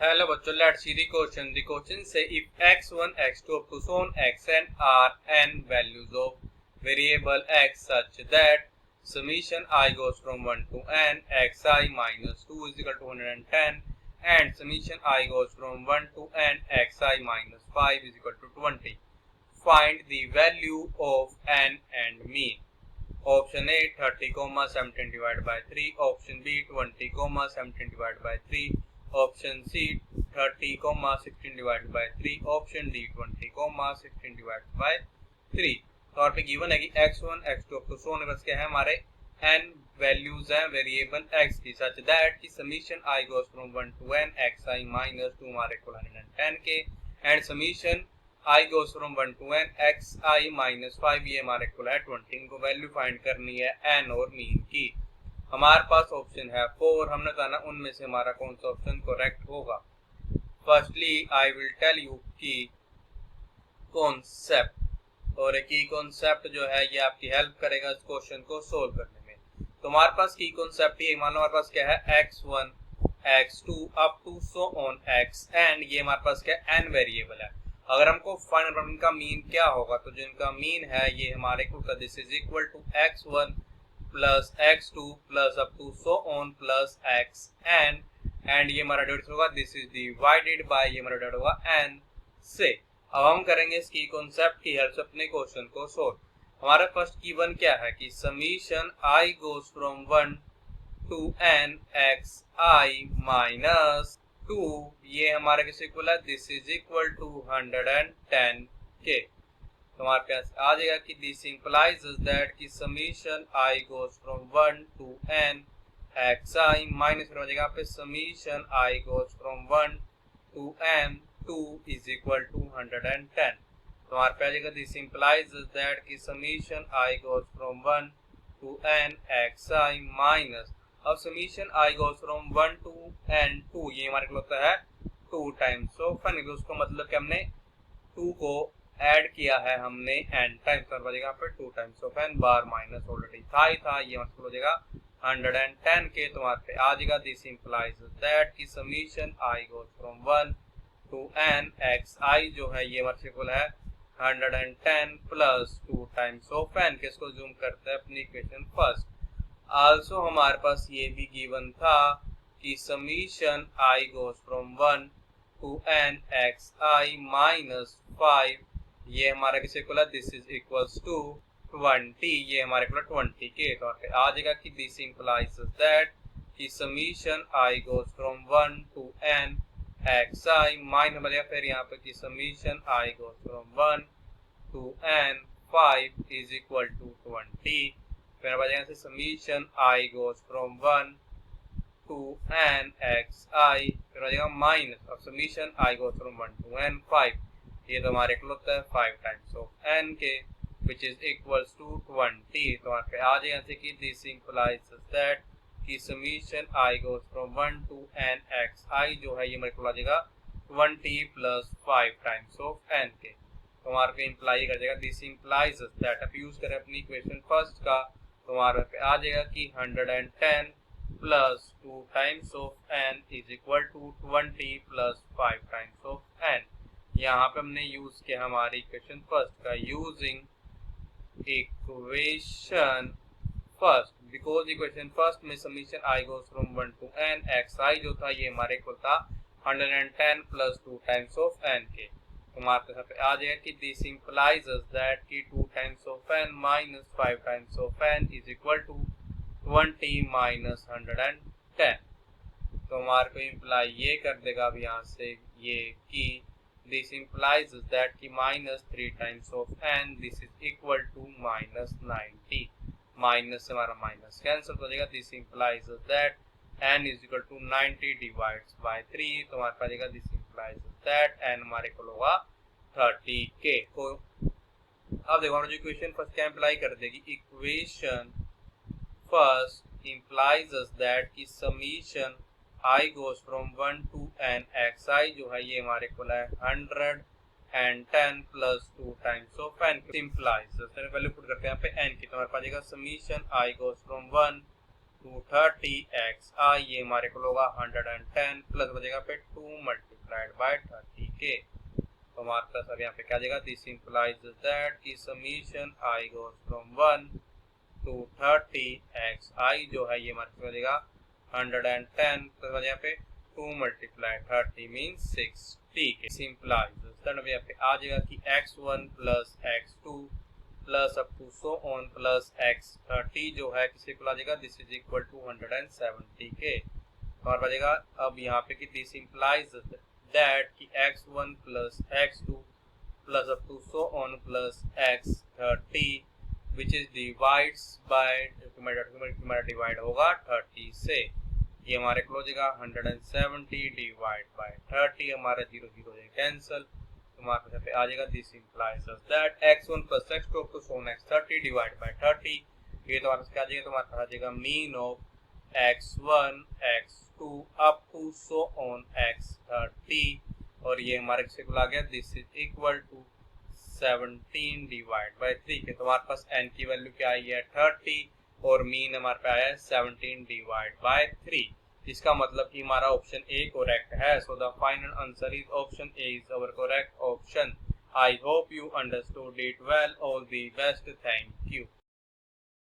Hello बच्चों, let's see the question. The question say if x1, x2 up to so on xn are n values of variable x such that summation I goes from 1 to n xi minus 2 is equal to 110 and summation I goes from 1 to n xi minus 5 is equal to 20. Find the value of n and mean. Option A 30, 17 divided by 3. Option B 20, 17 divided by 3. Option C 30, 16 divided by 3. Option D 20, 16 divided by 3. तो और पे given है कि x1, x2 up to so on बस क्या है हमारे n values हैं वेरिएबल x की सच दैट की summation i goes from 1 to n xi minus 2 हमारे को 110 के and summation i goes from 1 to n xi minus 5 ये हमारे को है 20. इनको वैल्यू फाइंड करनी है n और मीन की. हमारे पास ऑप्शन है 4. हमने कहा ना उनमें से हमारा कौन सा ऑप्शन करेक्ट होगा. Firstly I will tell you की कॉन्सेप्ट और की कॉन्सेप्ट जो है ये आपकी हेल्प करेगा इस क्वेश्चन को सोल्व करने में. तो हमारे पास की कॉन्सेप्ट ये मान लो हमारे पास क्या है x1 x2 up to so on x and ये हमारे पास क्या n वेरिएबल है. अगर हमको फाइंड आउट इनका मीन क्या होगा तो जो इनका मीन है ये हमारे को this is equal to x1 plus x2 plus up to so on plus xn and ये हमारा डिवाइड होगा दिस इज डिवाइडेड बाय ये हमारा डिवाइड होगा n से. अब हम करेंगे इसकी कॉन्सेप्ट की हेल्प से अपने क्वेश्चन को सोल्व. हमारा फर्स्ट गिवन क्या है कि summation i goes from 1 to n xi minus 2 ये हमारे किस इक्वल है दिस इज इक्वल टू 110 के. तो हमारे पास आ जाएगा कि दिस इंप्लाइज दैट की summation i goes from 1 to n xi minus हो जाएगा पे summation i goes from 1 to n 2 is equal to 110. तो हमारे पास आ जाएगा दिस इंप्लाइज दैट की summation i goes from 1 to n xi minus अब summation i goes from 1 to n 2 ये हमारे को होता है 2 टाइम्स ऑफ n. उसको मतलब कि हमने 2 को ऐड किया है हमने n टाइम्स कर बचेगा पे 2 times of n bar minus already था ही था ये मतलब हो जाएगा 110 के. तो वहां पे आ जाएगा दिस इंप्लाइज दैट की summation i goes from 1 to n xi जो है ये हमारे इक्वल है 110 प्लस 2 टाइम्स ऑफ n के. इसको जूम करते हैं अपनी इक्वेशन फर्स्ट. आल्सो हमारे पास ये भी गिवन था कि summation i goes from 1 to n xi minus 5 ये हमारा किसे इक्वल है दिस इज इक्वल्स टू 20 ये हमारे इक्वल 20 के. तो आ जाएगा कि दिस इंप्लाइज दैट कि summation i goes from 1 to n xi minus बचेगा फिर यहाँ पे कि summation i goes from 1 to n 5 is equal to 20. फिर बचेगा summation i goes from 1 to n xi फिर बचेगा माइनस अब summation i goes from 1 to n 5 ये तो हमारे को होता है 5 टाइम्स ऑफ n के which is equals to 20. तो वहाँ पे आ जाएगा से कि this implies that कि summation i goes from 1 to n xi जो है ये हमारे को आ जाएगा 20 प्लस 5 टाइम्स ऑफ n के. तो हमारे पे इम्प्लाई कर जाएगा दिस implies that. अब यूज करें अपनी इक्वेशन फर्स्ट का तो हमारे पे आ जाएगा कि 110 plus 2 times of n is equal to 20 plus 5 times of n. यहाँ पे हमने यूज किया हमारी इक्वेशन फर्स्ट का using equation first because equation first में summation i goes from 1 to n xi जो था ये हमारे को था 110 प्लस 2 टाइम्स ऑफ n के. तो हमारे पास पे आ जाएगा कि दिस इंप्लाइज दैट कि 2 times of n minus 5 times of n is equal to 20 minus 110. तो हमारे को इम्प्लाई ये कर देगा अब यहाँ से ये कि this implies that की minus 3 times of n this is equal to minus 90. Minus से हमारा माइनस कैंसिल हो जाएगा. this implies that n is equal to 90 divides by 3. तो हमारे पास आएगा this implies that n हमारे को होगा 30 के. तो अब देखो हमारा जो इक्वेशन फर्स्ट क्या इम्प्लाई कर देगी इक्वेशन फर्स्ट implies that की summation i goes from 1 to n xi जो है ये हमारे को है 110 plus 2 times of n implies value put करते हैं यहाँ पे n की. तो हमारे पास summation i goes from 1 230xi, ये हमारे को होगा 110 प्लस बचेगा पे 2 मल्टीप्लाइड बाय 30k। तो हमारे पास अब यहाँ पे क्या आ जाएगा, दिस इंप्लाइज दैट की summation i goes from 1 to 30xi जो है ये हमारे पास आ जाएगा 110 प्लस बचेगा पे 2 multiplied 30 means 60k। Implies that अब यहाँ पे आ जाएगा कि x1 plus x2 plus up to so on plus x30 जो है किसी को आ जाएगा, this is equal to 170k। और बचेगा अब यहाँ पे कि दिस इंप्लाइज दैट कि x1 plus x2 plus up to so on plus x30 which is divides by divide होगा 30 से, ये हमारे को हो जाएगा 170 डिवाइड बाय 30, हमारा 0 0 कैंसिल, हमारे पास पे आ जाएगा this implies that x1 plus x2 to so on x30 divide by 30, ये तो हमारे पास क्या आ जाएगा, तो हमारे पास आ जाएगा mean of x1 x2 up to so on x30 और ये हमारे से आ गया this is equal to 17 divide by 3 के। तो हमारे पास n की वैल्यू क्या आई है 30 और मीन हमारे पे आया है 17 डिवाइड बाय 3, इसका मतलब कि हमारा ऑप्शन ए करेक्ट है। So the final answer is option A is our correct option. I hope you understood it well. All the best, thank you.